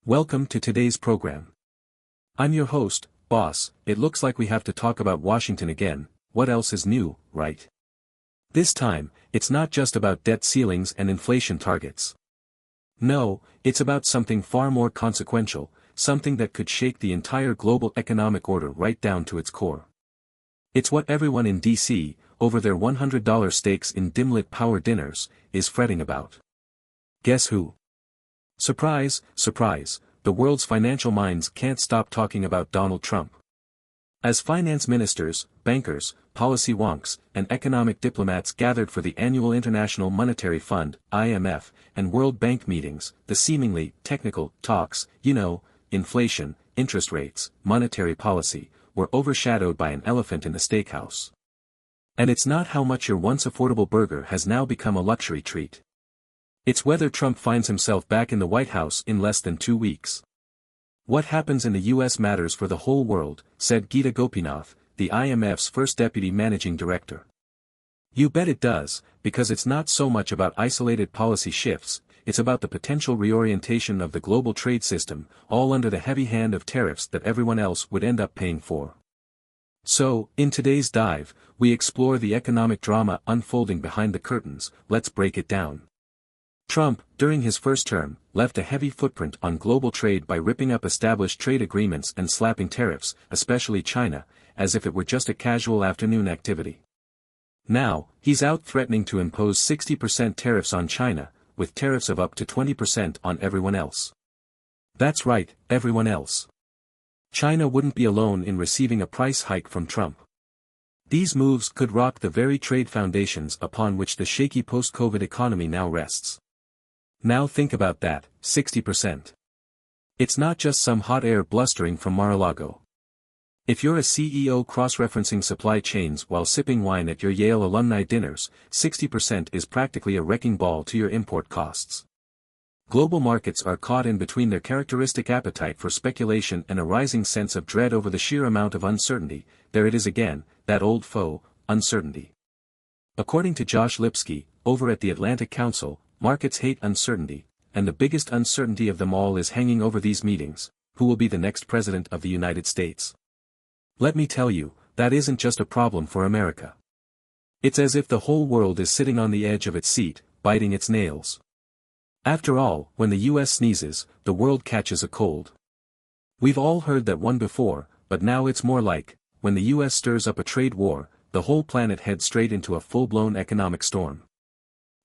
Welcome to today's program. I'm your host, Boss. It looks like we have to talk about Washington again. What else is new, right? This time, it's not just about debt ceilings and inflation targets. No, it's about something far more consequential, something that could shake the entire global economic order right down to its core. It's what everyone in D.C., over their $100 stakes in dim-lit power dinners, is fretting about. Guess who? Surprise, surprise, the world's financial minds can't stop talking about Donald Trump. As finance ministers, bankers, policy wonks, and economic diplomats gathered for the annual International Monetary Fund, IMF, and World Bank meetings, the seemingly technical talks, inflation, interest rates, monetary policy, were overshadowed by an elephant in the steakhouse. And it's not how much your once affordable burger has now become a luxury treat. It's whether Trump finds himself back in the White House in less than 2 weeks. What happens in the U.S. matters for the whole world, said Geeta Gopinath, the IMF's first deputy managing director. You bet it does, because it's not so much about isolated policy shifts, it's about the potential reorientation of the global trade system, all under the heavy hand of tariffs that everyone else would end up paying for. So, in today's dive, we explore the economic drama unfolding behind the curtains. Let's break it down. Trump, during his first term, left a heavy footprint on global trade by ripping up established trade agreements and slapping tariffs, especially China, as if it were just a casual afternoon activity. Now, he's out threatening to impose 60% tariffs on China, with tariffs of up to 20% on everyone else. That's right, everyone else. China wouldn't be alone in receiving a price hike from Trump. These moves could rock the very trade foundations upon which the shaky post-COVID economy now rests. Now think about that, 60%. It's not just some hot air blustering from Mar-a-Lago. If you're a CEO cross-referencing supply chains while sipping wine at your Yale alumni dinners, 60% is practically a wrecking ball to your import costs. Global markets are caught in between their characteristic appetite for speculation and a rising sense of dread over the sheer amount of uncertainty. There it is again, that old foe, uncertainty. According to Josh Lipsky, over at the Atlantic Council, markets hate uncertainty, and the biggest uncertainty of them all is hanging over these meetings: who will be the next president of the United States? Let me tell you, that isn't just a problem for America. It's as if the whole world is sitting on the edge of its seat, biting its nails. After all, when the U.S. sneezes, the world catches a cold. We've all heard that one before, but now it's more like, when the U.S. stirs up a trade war, the whole planet heads straight into a full-blown economic storm.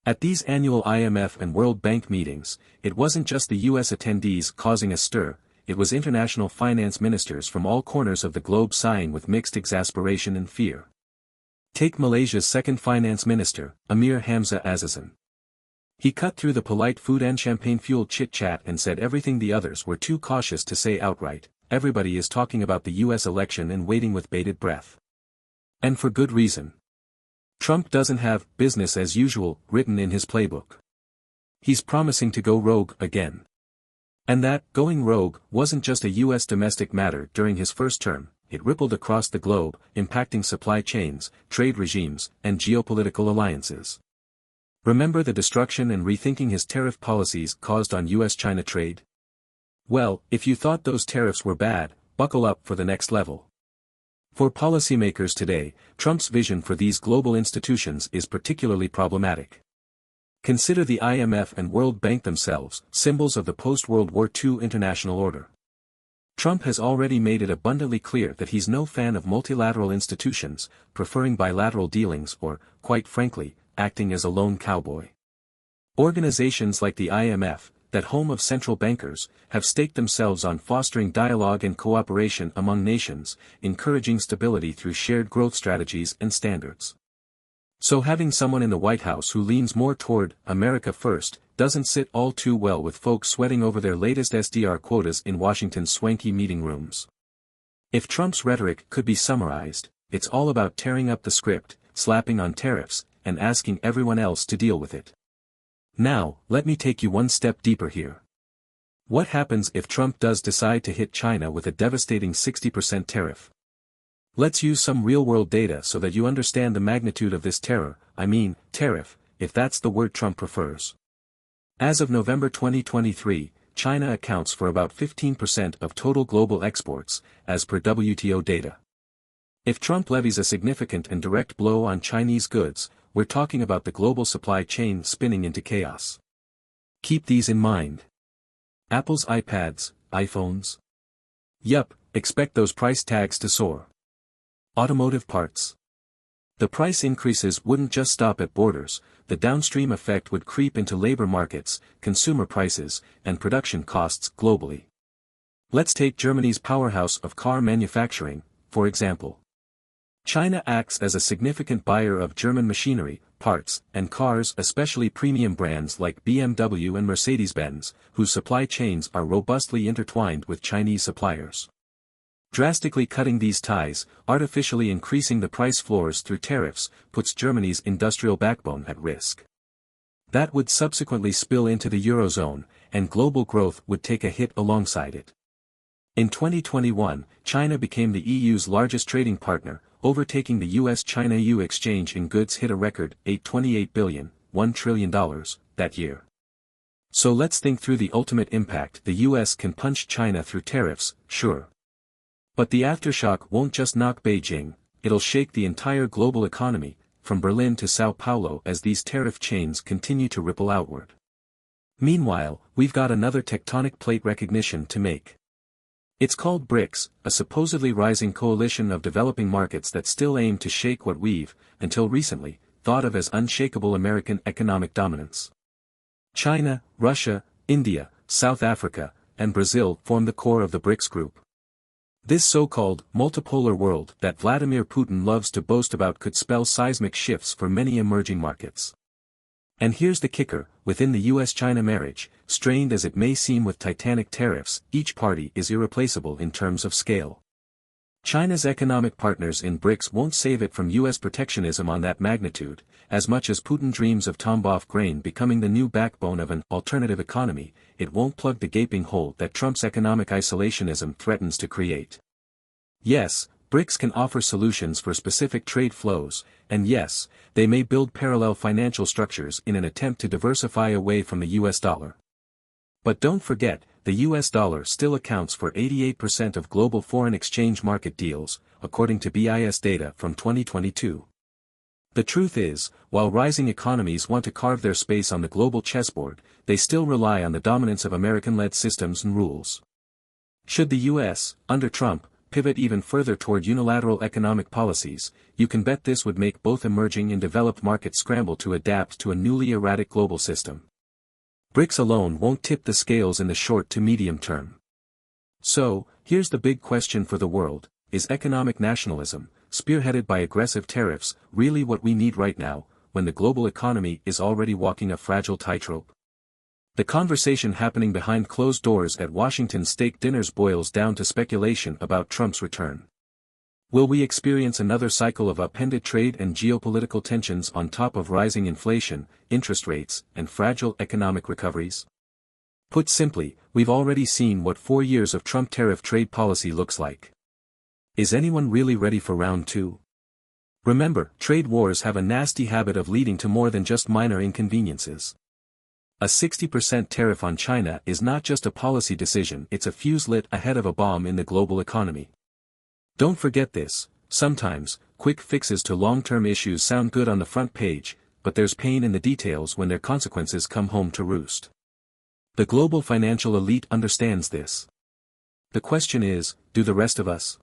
At these annual IMF and World Bank meetings, it wasn't just the U.S. attendees causing a stir, it was international finance ministers from all corners of the globe sighing with mixed exasperation and fear. Take Malaysia's second finance minister, Amir Hamzah Azizan. He cut through the polite food and champagne-fueled chit-chat and said everything the others were too cautious to say outright: everybody is talking about the U.S. election and waiting with bated breath. And for good reason. Trump doesn't have business as usual written in his playbook. He's promising to go rogue again. And that going rogue wasn't just a U.S. domestic matter during his first term, it rippled across the globe, impacting supply chains, trade regimes, and geopolitical alliances. Remember the destruction and rethinking his tariff policies caused on U.S.-China trade? Well, if you thought those tariffs were bad, buckle up for the next level. For policymakers today, Trump's vision for these global institutions is particularly problematic. Consider the IMF and World Bank themselves, symbols of the post-World War II international order. Trump has already made it abundantly clear that he's no fan of multilateral institutions, preferring bilateral dealings or, quite frankly, acting as a lone cowboy. Organizations like the IMF, that home of central bankers, have staked themselves on fostering dialogue and cooperation among nations, encouraging stability through shared growth strategies and standards. So having someone in the White House who leans more toward America first doesn't sit all too well with folks sweating over their latest SDR quotas in Washington's swanky meeting rooms. If Trump's rhetoric could be summarized, it's all about tearing up the script, slapping on tariffs, and asking everyone else to deal with it. Now, let me take you one step deeper here. What happens if Trump does decide to hit China with a devastating 60% tariff? Let's use some real-world data so that you understand the magnitude of this tariff, if that's the word Trump prefers. As of November 2023, China accounts for about 15% of total global exports, as per WTO data. If Trump levies a significant and direct blow on Chinese goods, we're talking about the global supply chain spinning into chaos. Keep these in mind. Apple's iPads, iPhones? Yup, expect those price tags to soar. Automotive parts. The price increases wouldn't just stop at borders, the downstream effect would creep into labor markets, consumer prices, and production costs globally. Let's take Germany's powerhouse of car manufacturing, for example. China acts as a significant buyer of German machinery, parts, and cars, especially premium brands like BMW and Mercedes-Benz, whose supply chains are robustly intertwined with Chinese suppliers. Drastically cutting these ties, artificially increasing the price floors through tariffs, puts Germany's industrial backbone at risk. That would subsequently spill into the Eurozone, and global growth would take a hit alongside it. In 2021, China became the EU's largest trading partner, overtaking the US-China-EU exchange in goods hit a record $828 billion, $1 trillion, that year. So let's think through the ultimate impact. The US can punch China through tariffs, sure. But the aftershock won't just knock Beijing, it'll shake the entire global economy, from Berlin to Sao Paulo as these tariff chains continue to ripple outward. Meanwhile, we've got another tectonic plate recognition to make. It's called BRICS, a supposedly rising coalition of developing markets that still aim to shake what we've, until recently, thought of as unshakable American economic dominance. China, Russia, India, South Africa, and Brazil form the core of the BRICS group. This so-called multipolar world that Vladimir Putin loves to boast about could spell seismic shifts for many emerging markets. And here's the kicker, within the US-China marriage, strained as it may seem with titanic tariffs, each party is irreplaceable in terms of scale. China's economic partners in BRICS won't save it from US protectionism on that magnitude, as much as Putin dreams of Tambov grain becoming the new backbone of an alternative economy, it won't plug the gaping hole that Trump's economic isolationism threatens to create. Yes, BRICS can offer solutions for specific trade flows, and yes, they may build parallel financial structures in an attempt to diversify away from the US dollar. But don't forget, the US dollar still accounts for 88% of global foreign exchange market deals, according to BIS data from 2022. The truth is, while rising economies want to carve their space on the global chessboard, they still rely on the dominance of American-led systems and rules. Should the US, under Trump, pivot even further toward unilateral economic policies, you can bet this would make both emerging and developed markets scramble to adapt to a newly erratic global system. BRICS alone won't tip the scales in the short to medium term. So, here's the big question for the world: is economic nationalism, spearheaded by aggressive tariffs, really what we need right now, when the global economy is already walking a fragile tightrope? The conversation happening behind closed doors at Washington steak dinners boils down to speculation about Trump's return. Will we experience another cycle of upended trade and geopolitical tensions on top of rising inflation, interest rates, and fragile economic recoveries? Put simply, we've already seen what 4 years of Trump tariff trade policy looks like. Is anyone really ready for round 2? Remember, trade wars have a nasty habit of leading to more than just minor inconveniences. A 60% tariff on China is not just a policy decision, it's a fuse lit ahead of a bomb in the global economy. Don't forget this: sometimes, quick fixes to long-term issues sound good on the front page, but there's pain in the details when their consequences come home to roost. The global financial elite understands this. The question is, do the rest of us?